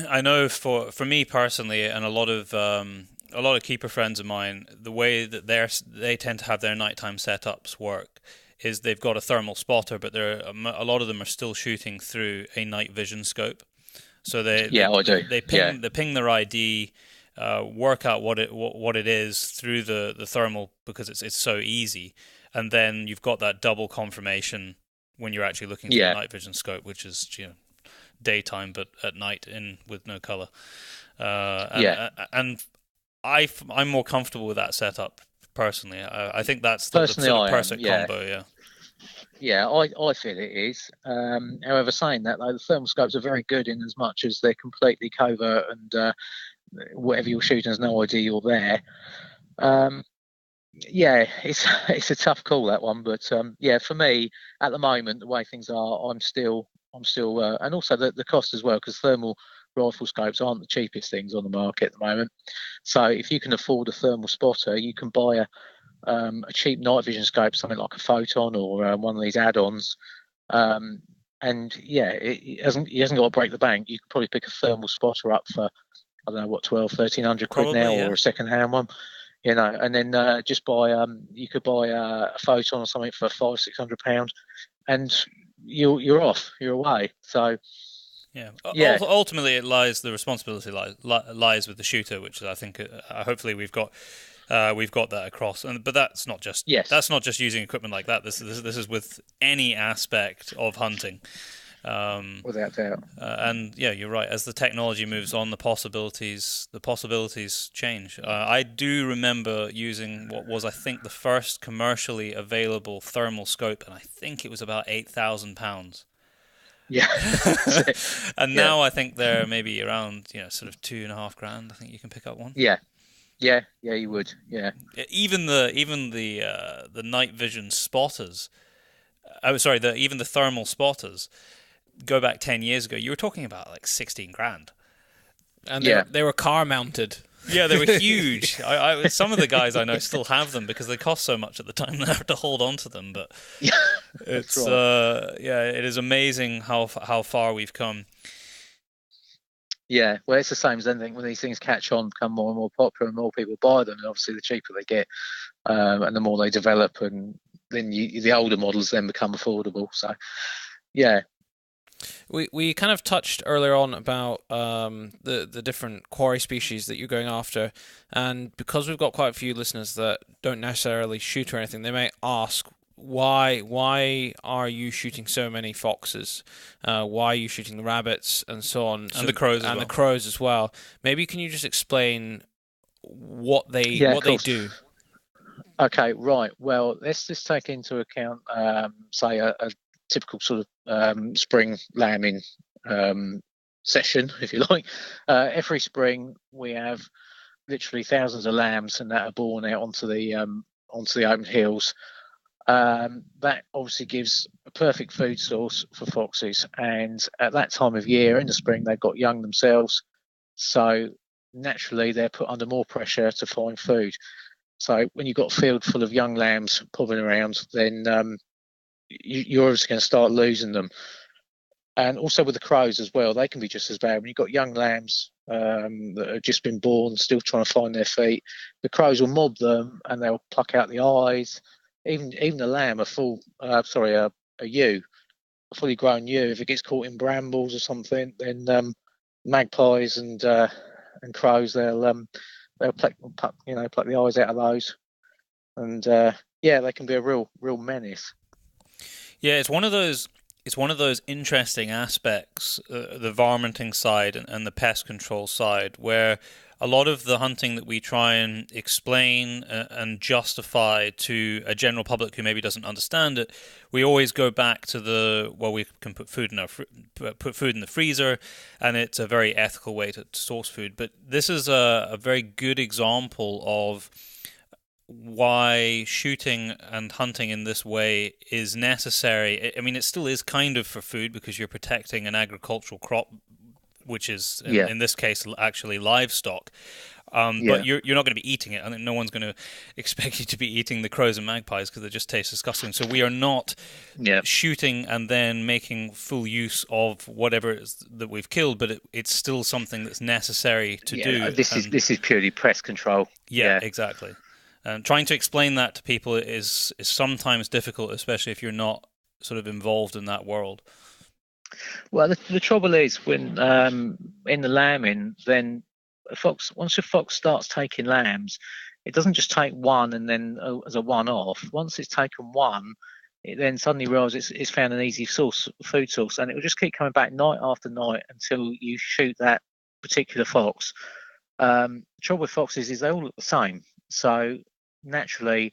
Speaker 2: I know for me personally, and a lot of keeper friends of mine, the way that they tend to have their nighttime setups work is they've got a thermal spotter, but a lot of them are still shooting through a night vision scope. So I do. They ping their ID, work out what it is through the thermal, because it's so easy, and then you've got that double confirmation when you're actually looking through a night vision scope, which is daytime but at night with no color. And I'm more comfortable with that setup personally. I think that's the sort of perfect combo. Yeah.
Speaker 4: Yeah, I feel it is. However, saying that, though, the thermal scopes are very good in as much as they're completely covert and whatever you're shooting has no idea you're there. It's a tough call, that one, but for me at the moment, the way things are, I'm still and also the cost as well, because thermal rifle scopes aren't the cheapest things on the market at the moment. So if you can afford a thermal spotter, you can buy a cheap night vision scope, something like a Photon or one of these add-ons. It hasn't got to break the bank. You can probably pick a thermal spotter up for, I don't know, what, 1,200-1,300 quid now, or a second-hand one, and then just buy you could buy a Photon or something for £500-600, and you're off, you're away. So
Speaker 2: ultimately the responsibility lies with the shooter, which I think hopefully we've got that across. But that's not just using equipment like that. This is with any aspect of hunting.
Speaker 4: Without doubt.
Speaker 2: And you're right. As the technology moves on, the possibilities change. I do remember using what was, I think, the first commercially available thermal scope, and I think it was about £8,000.
Speaker 4: Yeah.
Speaker 2: And now I think they're maybe around sort of $2,500. I think you can pick up one.
Speaker 4: Yeah, you would. Yeah.
Speaker 2: Even the night vision spotters. Even the thermal spotters. Go back 10 years ago, you were talking about like $16,000,
Speaker 3: and they were car mounted.
Speaker 2: Yeah, they were huge. Some of the guys I know still have them because they cost so much at the time. They have to hold on to them, but it's it is amazing how far we've come.
Speaker 4: Yeah, well, it's the same as anything. When these things catch on, become more and more popular, and more people buy them, and obviously the cheaper they get, and the more they develop, and then the older models then become affordable. So, yeah.
Speaker 3: We kind of touched earlier on about the different quarry species that you're going after, and because we've got quite a few listeners that don't necessarily shoot or anything, they may ask, why are you shooting so many foxes? Why are you shooting the rabbits and so on?
Speaker 2: And the crows
Speaker 3: the crows as well. Maybe can you just explain what they do?
Speaker 4: Okay, right. Well, let's just take into account, say, a typical sort of spring lambing session, if you like. Every spring we have literally thousands of lambs, and that are born out onto the open hills. That obviously gives a perfect food source for foxes, and at that time of year in the spring they've got young themselves, so naturally they're put under more pressure to find food. So when you've got a field full of young lambs popping around, then you're obviously going to start losing them. And also with the crows as well, they can be just as bad. When you've got young lambs that have just been born, still trying to find their feet, the crows will mob them and they'll pluck out the eyes. Even the lamb, a fully grown ewe, if it gets caught in brambles or something, then magpies and crows, they'll pluck the eyes out of those, and they can be a real menace.
Speaker 2: Yeah, it's one of those interesting aspects, the varminting side and the pest control side, where a lot of the hunting that we try and explain and justify to a general public who maybe doesn't understand it, we always go back to we can put food in the freezer, and it's a very ethical way to source food. But this is a very good example of why shooting and hunting in this way is necessary. I mean, it still is kind of for food because you're protecting an agricultural crop, which is in this case actually livestock. But you're not going to be eating it. I mean, no one's going to expect you to be eating the crows and magpies because they just taste disgusting. So we are not shooting and then making full use of whatever it is that we've killed, but it's still something that's necessary to do.
Speaker 4: This is purely pest control.
Speaker 2: Yeah, exactly. And trying to explain that to people is sometimes difficult, especially if you're not sort of involved in that world.
Speaker 4: Well, the trouble is when in the lambing, then once a fox starts taking lambs, it doesn't just take one and then as a one-off. Once it's taken one, it then suddenly realises it's found an easy food source, and it will just keep coming back night after night until you shoot that particular fox. The trouble with foxes is they all look the same, so naturally,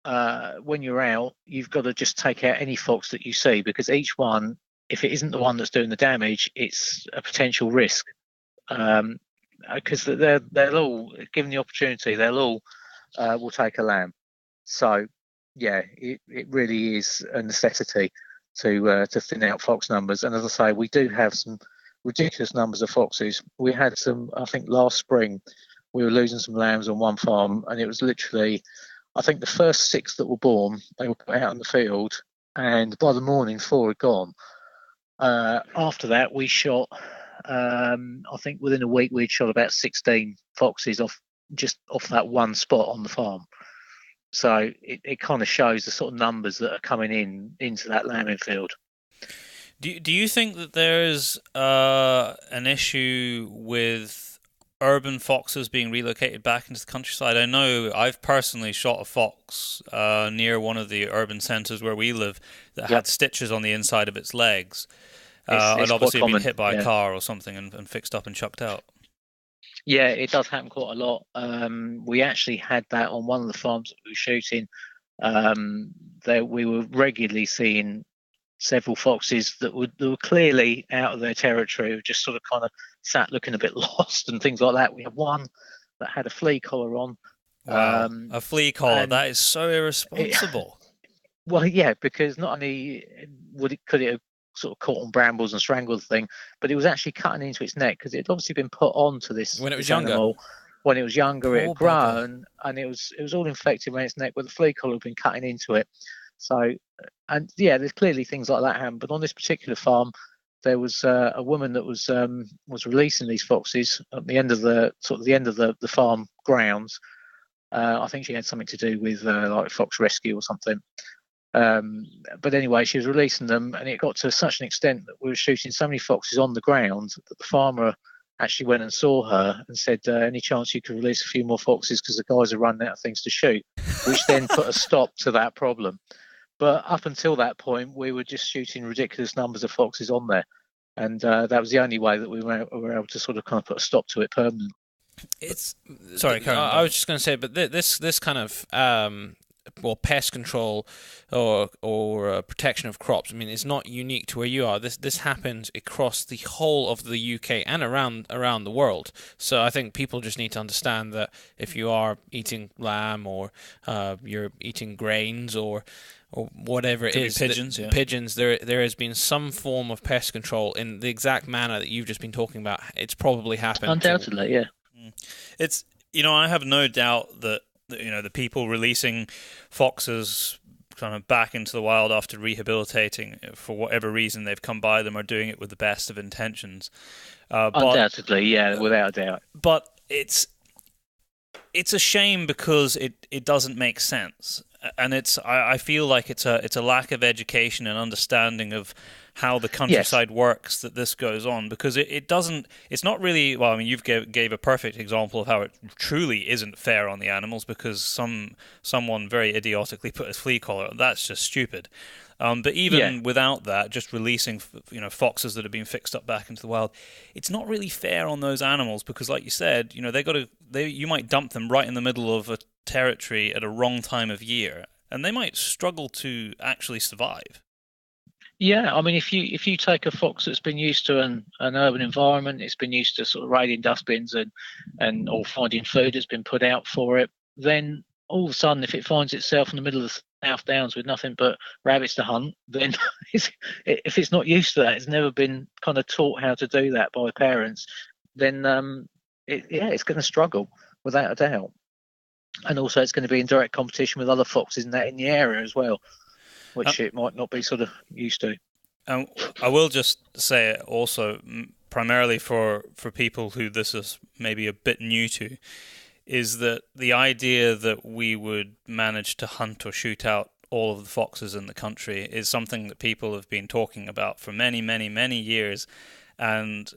Speaker 4: when you're out, you've got to just take out any fox that you see, because each one, if it isn't the one that's doing the damage, it's a potential risk. Because they'll all, given the opportunity, they'll all will take a lamb. So yeah, it really is a necessity to thin out fox numbers. And as I say, we do have some ridiculous numbers of foxes. We had some, I think last spring, we were losing some lambs on one farm, and it was literally, I think the first 6 that were born, they were put out in the field, and by the morning 4 had gone. After that, we shot, I think within a week, we'd shot about 16 foxes off that one spot on the farm. So it kind of shows the sort of numbers that are coming into that lambing field.
Speaker 2: Do you think that there's an issue with urban foxes being relocated back into the countryside? I know I've personally shot a fox near one of the urban centres where we live that had stitches on the inside of its legs. And obviously been hit by a car or something and fixed up and chucked out.
Speaker 4: Yeah, it does happen quite a lot. We actually had that on one of the farms that we were shooting. We were regularly seeing several foxes that were clearly out of their territory, just sort of kind of sat looking a bit lost and things like that. We had one that had a flea collar on.
Speaker 2: Wow, a flea collar, that is so irresponsible.
Speaker 4: Well, yeah, because not only could it have sort of caught on brambles and strangled the thing, but it was actually cutting into its neck, because it had obviously been put onto this
Speaker 3: when it was
Speaker 4: younger.
Speaker 3: Animal.
Speaker 4: When it was younger, it had grown, and it was all infected around its neck where the flea collar had been cutting into it. So, and yeah, there's clearly things like that happen. But on this particular farm, there was a woman that was releasing these foxes at the end of the farm grounds. I think she had something to do with like fox rescue or something. But anyway, she was releasing them, and it got to such an extent that we were shooting so many foxes on the ground that the farmer actually went and saw her and said, any chance you could release a few more foxes, because the guys are running out of things to shoot, which then put a stop to that problem. But up until that point, we were just shooting ridiculous numbers of foxes on there, and that was the only way that we were able to sort of kind of put a stop to it permanently.
Speaker 2: Sorry, Karen.
Speaker 3: I was just going to say, but this kind of pest control or protection of crops, I mean, it's not unique to where you are. This happens across the whole of the UK and around the world. So I think people just need to understand that if you are eating lamb or you're eating grains or whatever it is, pigeons, there has been some form of pest control in the exact manner that you've just been talking about. It's probably happened.
Speaker 4: Undoubtedly, yeah.
Speaker 2: It's, I have no doubt that the people releasing foxes kind of back into the wild after rehabilitating, for whatever reason they've come by them, are doing it with the best of intentions.
Speaker 4: Undoubtedly, yeah, without a doubt.
Speaker 2: But it's a shame because it doesn't make sense, and I feel like it's a lack of education and understanding of how the countryside works that this goes on, because it's not really, well, I mean, you've gave a perfect example of how it truly isn't fair on the animals, because someone very idiotically put a flea collar. That's just stupid. But even without that, just releasing foxes that have been fixed up back into the wild, it's not really fair on those animals, because like you said, you might dump them right in the middle of a territory at a wrong time of year, and they might struggle to actually survive.
Speaker 4: Yeah, I mean, if you take a fox that's been used to an urban environment, it's been used to sort of raiding dustbins and or finding food that's been put out for it, then all of a sudden, if it finds itself in the middle of the South Downs with nothing but rabbits to hunt, then if it's not used to that, it's never been kind of taught how to do that by parents, then it's going to struggle without a doubt. And also, it's going to be in direct competition with other foxes in the area as well, which it might not be sort of used to.
Speaker 2: I will just say it also, primarily for people who this is maybe a bit new to, is that the idea that we would manage to hunt or shoot out all of the foxes in the country is something that people have been talking about for many, many, many years. And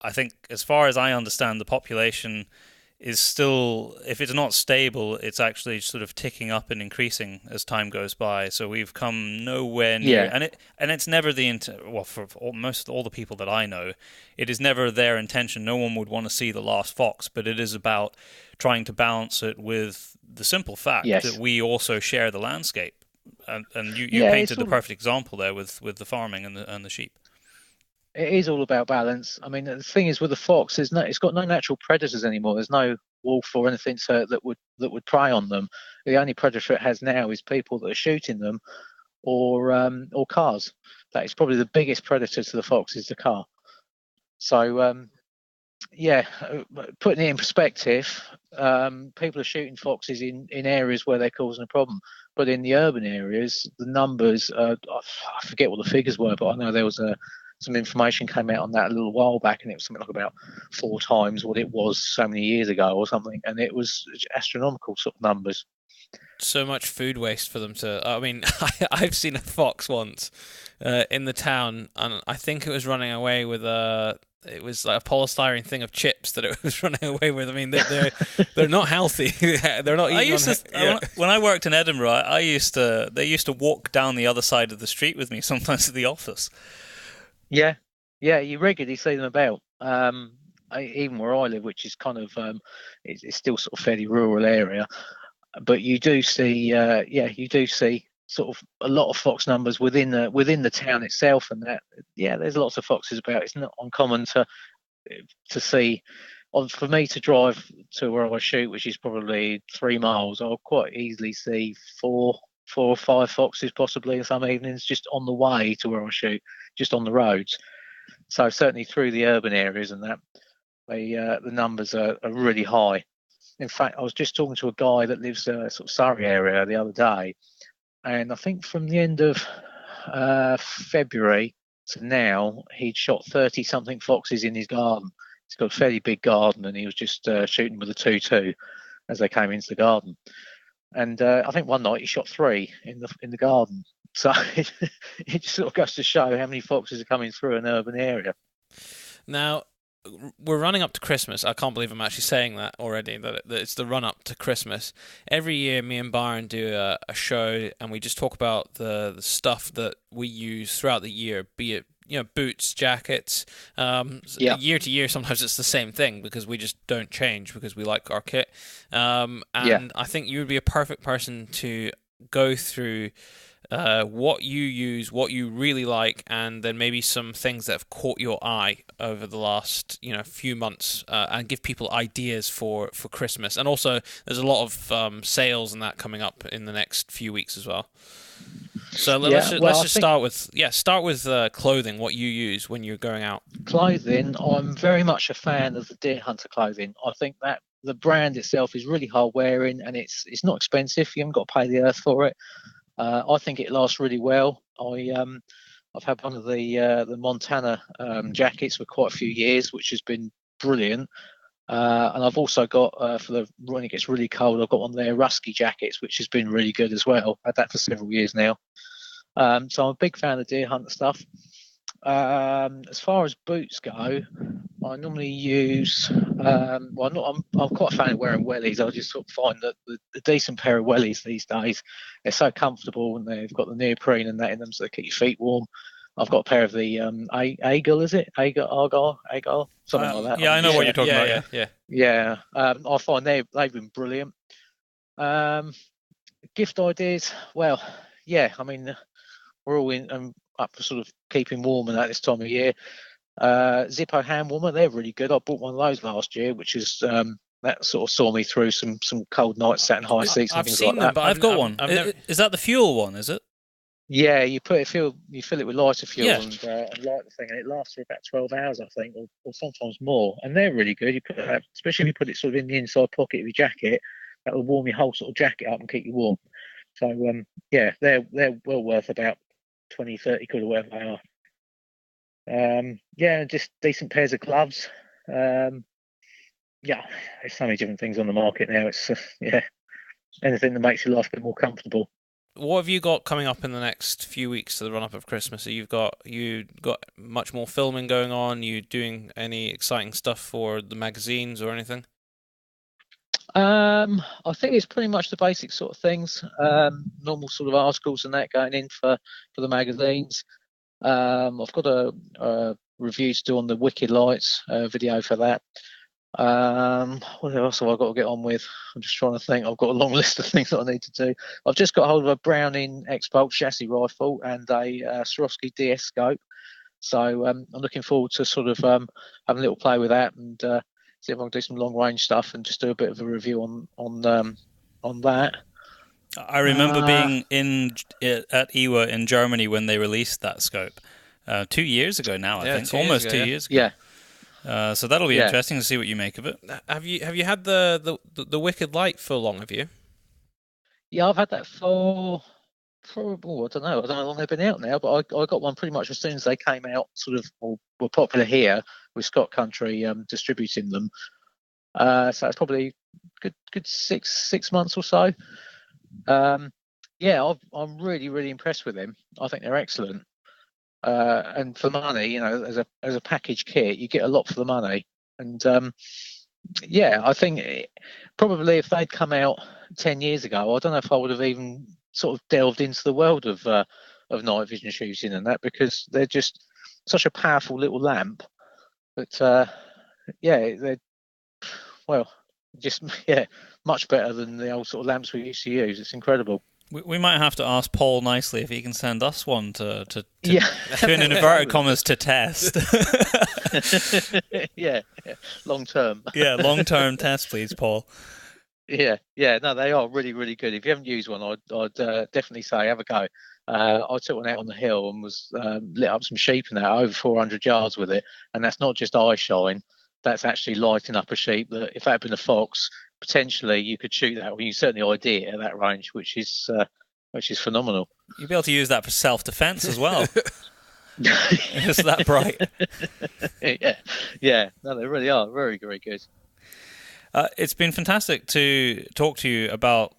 Speaker 2: I think, as far as I understand, the population is still, if it's not stable, it's actually sort of ticking up and increasing as time goes by. So we've come nowhere near, and it's never for most all the people that I know, it is never their intention. No one would want to see the last fox, but it is about trying to balance it with the simple fact that we also share the landscape. And you painted the perfect example there with the farming and the sheep.
Speaker 4: It is all about balance. I mean, the thing is with the fox, it's got no natural predators anymore. There's no wolf or anything that would prey on them. The only predator it has now is people that are shooting them, or cars. That is probably the biggest predator to the fox, is the car. So putting it in perspective, people are shooting foxes in areas where they're causing a problem, but in the urban areas, the numbers, I forget what the figures were, but I know there was some information came out on that a little while back, and it was something like about 4 times what it was so many years ago or something, and it was astronomical sort of numbers.
Speaker 3: So much food waste for them to... I mean, I've seen a fox once in the town, and I think it was running away with it was like a polystyrene thing of chips that it was running away with. I mean, they're not healthy. They're not eating.
Speaker 2: When I worked in Edinburgh, they used to walk down the other side of the street with me sometimes at the office.
Speaker 4: Yeah, you regularly see them about. Even where I live, which is kind of it's still sort of fairly rural area, but you do see sort of a lot of fox numbers within the town itself, and that there's lots of foxes about. It's not uncommon to see. For me to drive to where I shoot, which is probably 3 miles, I'll quite easily see 4 or 5 foxes possibly some evenings just on the way to where I shoot, just on the roads. So certainly through the urban areas and that, the numbers are really high. In fact, I was just talking to a guy that lives sort of Surrey area the other day, and I think from the end of February to now, he'd shot 30-something foxes in his garden. He's got a fairly big garden, and he was just shooting with a 2.2 as they came into the garden. And I think one night he shot 3 in the garden. So it just sort of goes to show how many foxes are coming through an urban area.
Speaker 3: Now, we're running up to Christmas. I can't believe I'm actually saying that already, that it's the run-up to Christmas. Every year, me and Byron do a show, and we just talk about the stuff that we use throughout the year, be it boots, jackets. Year to year, sometimes it's the same thing because we just don't change because we like our kit. I think you would be a perfect person to go through what you use, what you really like, and then maybe some things that have caught your eye over the last few months, and give people ideas for Christmas. And also, there's a lot of sales and that coming up in the next few weeks as well. So let's just start with clothing. What you use when you're going out.
Speaker 4: Clothing. I'm very much a fan of the Deer Hunter clothing. I think that the brand itself is really hard wearing, and it's not expensive. You haven't got to pay the earth for it. I think it lasts really well. I've had one of the Montana jackets for quite a few years, which has been brilliant. And I've also got for when it gets really cold, I've got one of their Rusky jackets, which has been really good as well. I've had that for several years now. So I'm a big fan of Deer Hunter stuff. As far as boots go, I normally use. I'm quite a fan of wearing wellies. I just sort of find that the decent pair of wellies these days, they're so comfortable, and they've got the neoprene and that in them, so they keep your feet warm. I've got a pair of the Agal, is it? Agal, something like that.
Speaker 2: Yeah, I know what you're talking about.
Speaker 4: Yeah. I find they've been brilliant. Gift ideas. Well, yeah. I mean, we're all up for sort of keeping warm and at this time of year. Zippo hand warmer, they're really good. I bought one of those last year, which is that sort of saw me through some cold nights, sat in high seats and things like that.
Speaker 2: But I've got one. Is that the fuel one? Is it?
Speaker 4: Yeah, you fill it with lighter fuel and light the thing, and it lasts for about 12 hours, I think, or sometimes more. And they're really good. You put that, especially if you put it sort of in the inside pocket of your jacket, that will warm your whole sort of jacket up and keep you warm. So they're well worth about 20, 30 quid or whatever they are. Just decent pairs of gloves. There's so many different things on the market now. It's anything that makes your life a bit more comfortable.
Speaker 3: What have you got coming up in the next few weeks to the run-up of Christmas? You got much more filming going on? You doing any exciting stuff for the magazines or anything?
Speaker 4: I think it's pretty much the basic sort of things. Normal sort of articles and that going in for the magazines. I've got a review to do on the Wicked Lights video for that. What else have I got to get on with? I'm just trying to think. I've got a long list of things that I need to do. I've just got hold of a Browning X-Bolt chassis rifle and a Swarovski DS scope. So I'm looking forward to sort of having a little play with that and see if I can do some long range stuff and just do a bit of a review on that.
Speaker 2: I remember being at IWA in Germany when they released that scope 2 years ago now. I think almost 2 years ago.
Speaker 4: Yeah.
Speaker 2: So that'll be interesting to see what you make of it.
Speaker 3: Have you had the Wicked Light for long? Have you?
Speaker 4: Yeah, I've had that for probably, I don't know how long they've been out now, but I got one pretty much as soon as they came out, sort of, or were popular here with Scott Country distributing them. So it's probably good 6 months or so. Yeah, I'm really impressed with them. I think they're excellent. And for money, you know, as a package kit, you get a lot for the money. And yeah, I think probably if they'd come out 10 years ago, I don't know if I would have even sort of delved into the world of night vision shooting and that, because they're just such a powerful little lamp. But yeah, they're just much better than the old sort of lamps we used to use. It's incredible.
Speaker 2: We might have to ask Paul nicely if he can send us one to in inverted commas to test.
Speaker 4: yeah, long term.
Speaker 2: Yeah, long-term test, please, Paul.
Speaker 4: Yeah, no, they are really good. If you haven't used one, I'd definitely say have a go. I took one out on the hill and was lit up some sheep and that over 400 yards with it, and that's not just eye shine. That's actually lighting up a sheep that if that had been a fox, potentially you could shoot that. Well, you certainly ID it at that range, which is phenomenal.
Speaker 2: You'll be able to use that for self-defense as well. It's that bright.
Speaker 4: Yeah. No, they really are very good.
Speaker 2: It's been fantastic to talk to you about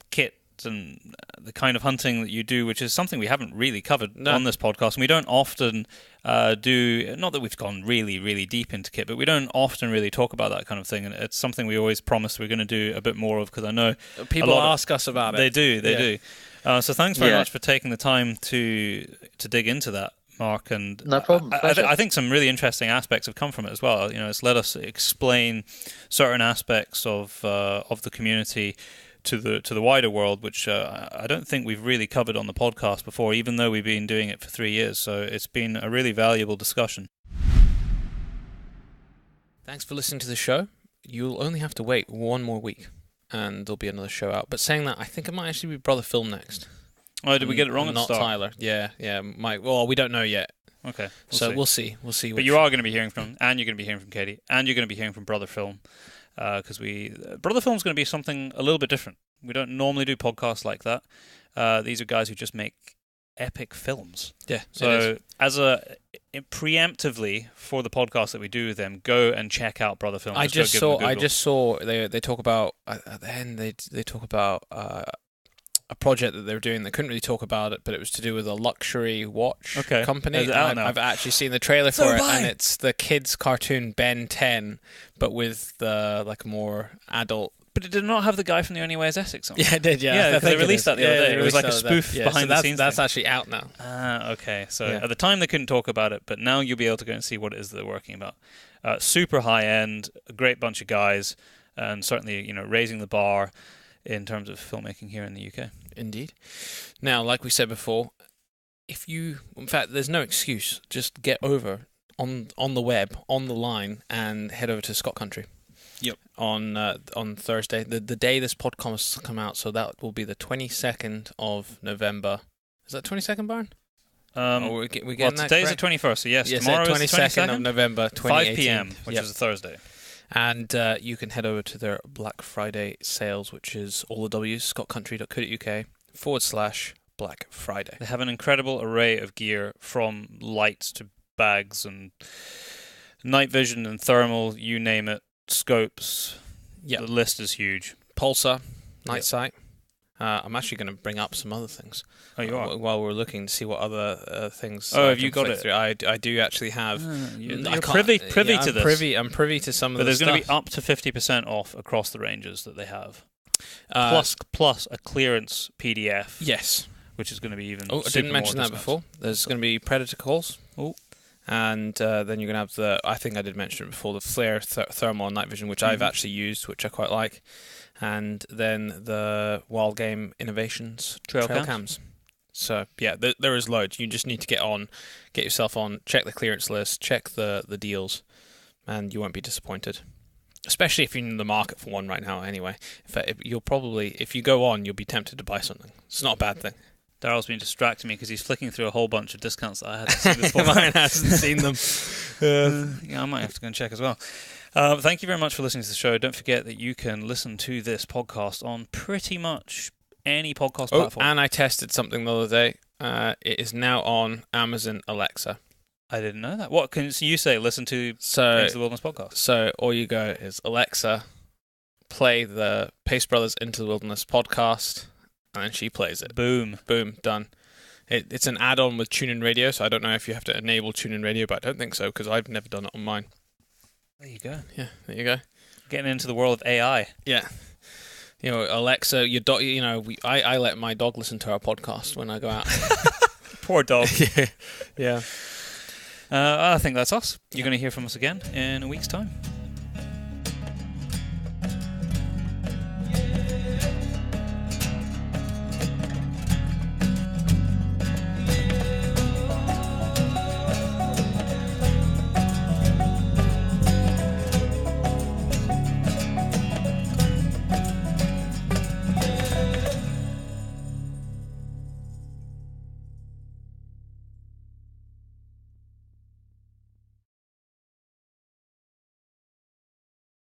Speaker 2: kit and the kind of hunting that you do, which is something we haven't really covered on this podcast. And we don't often do, not that we've gone really deep into kit, but we don't often really talk about that kind of thing. And it's something we always promise we're going to do a bit more of, because I know
Speaker 3: people ask us about it.
Speaker 2: They do. So thanks very much for taking the time to dig into that, Mark. And
Speaker 4: no problem.
Speaker 2: I think some really interesting aspects have come from it as well. You know, it's let us explain certain aspects of the community to the wider world, which I don't think we've really covered on the podcast before, even though we've been doing it for 3 years. So it's been a really valuable discussion.
Speaker 3: Thanks for listening to the show. You'll only have to wait 1 more week, and there'll be another show out. But saying that, I think it might actually be Brother Film next.
Speaker 2: Oh, did we get it wrong at the start?
Speaker 3: Not Tyler. Yeah. Well, we don't know yet.
Speaker 2: Okay.
Speaker 3: We'll see.
Speaker 2: But you are going to be hearing from, and you're going to be hearing from Katie, and you're going to be hearing from Brother Film. Because Brother Film's going to be something a little bit different. We don't normally do podcasts like that. These are guys who just make epic films.
Speaker 3: Yeah.
Speaker 2: So preemptively for the podcast that we do with them, go and check out Brother Film.
Speaker 3: I just saw they talk about at the end they talk about a project that they were doing. They couldn't really talk about it, but it was to do with a luxury watch company. I've actually seen the trailer for it, and it's the kids' cartoon Ben 10, but with like a more adult.
Speaker 2: But it did not have the guy from The Only Way Is Essex on it.
Speaker 3: Yeah, it did, yeah.
Speaker 2: They released that the other day. It was like a spoof behind the scenes.
Speaker 3: That's actually out now.
Speaker 2: Okay. So at the time they couldn't talk about it, but now you'll be able to go and see what it is they're working about. Super high end, a great bunch of guys, and certainly raising the bar in terms of filmmaking here in the UK.
Speaker 3: Indeed. Now, like we said before, in fact, there's no excuse. Just get over on the web, on the line, and head over to Scott Country.
Speaker 2: Yep.
Speaker 3: On Thursday, the day this podcast come out, so that will be the 22nd of November. Is that 22nd, Byron?
Speaker 2: Today's the 21st, so yes, tomorrow is the 22nd
Speaker 3: of November, 2018.
Speaker 2: 5 p.m., which is a Thursday.
Speaker 3: And you can head over to their Black Friday sales, which is all the W's, scottcountry.co.uk/Black Friday.
Speaker 2: They have an incredible array of gear, from lights to bags and night vision and thermal, you name it, scopes.
Speaker 3: Yeah.
Speaker 2: The list is huge.
Speaker 3: Pulsar, night sight. I'm actually going to bring up some other things.
Speaker 2: Oh, you are?
Speaker 3: While we're looking to see what other things.
Speaker 2: Oh,
Speaker 3: I
Speaker 2: have you
Speaker 3: can
Speaker 2: got
Speaker 3: flick
Speaker 2: it?
Speaker 3: through. I do actually have.
Speaker 2: You're
Speaker 3: I can't-
Speaker 2: privy
Speaker 3: yeah,
Speaker 2: to
Speaker 3: I'm
Speaker 2: this.
Speaker 3: I'm privy to some of
Speaker 2: But
Speaker 3: the
Speaker 2: there's
Speaker 3: stuff.
Speaker 2: going to be up to 50% off across the ranges that they have.
Speaker 3: Uh,
Speaker 2: Plus a clearance PDF.
Speaker 3: Yes.
Speaker 2: Which is going to be even.
Speaker 3: Oh, I didn't mention that before. There's going to be Predator calls.
Speaker 2: Oh.
Speaker 3: And then you're going to have I think I did mention it before, the Flare Thermal Night Vision, which I've actually used, which I quite like. And then the Wild Game Innovations Trail Cams. So, yeah, there is loads. You just need to get yourself on, check the clearance list, check the deals, and you won't be disappointed. Especially if you're in the market for one right now anyway. In fact, if you go on, you'll be tempted to buy something. It's not a bad thing.
Speaker 2: Daryl's been distracting me because he's flicking through a whole bunch of discounts that I hadn't seen before.
Speaker 3: Mine hasn't seen them.
Speaker 2: Yeah, I might have to go and check as well. Thank you very much for listening to the show. Don't forget that you can listen to this podcast on pretty much any podcast platform.
Speaker 3: And I tested something the other day. It is now on Amazon Alexa.
Speaker 2: I didn't know that. What can you say? Listen to Into the Wilderness podcast.
Speaker 3: So all you go is Alexa, play the Pace Brothers Into the Wilderness podcast, and then she plays it.
Speaker 2: Boom,
Speaker 3: done. It's an add-on with TuneIn Radio, so I don't know if you have to enable TuneIn Radio, but I don't think so because I've never done it on mine.
Speaker 2: There you go.
Speaker 3: Yeah, there you go.
Speaker 2: Getting into the world of AI.
Speaker 3: Yeah. Alexa, your dog. I let my dog listen to our podcast when I go out.
Speaker 2: Poor dog.
Speaker 3: Yeah.
Speaker 2: I think that's us. You're going to hear from us again in a week's time.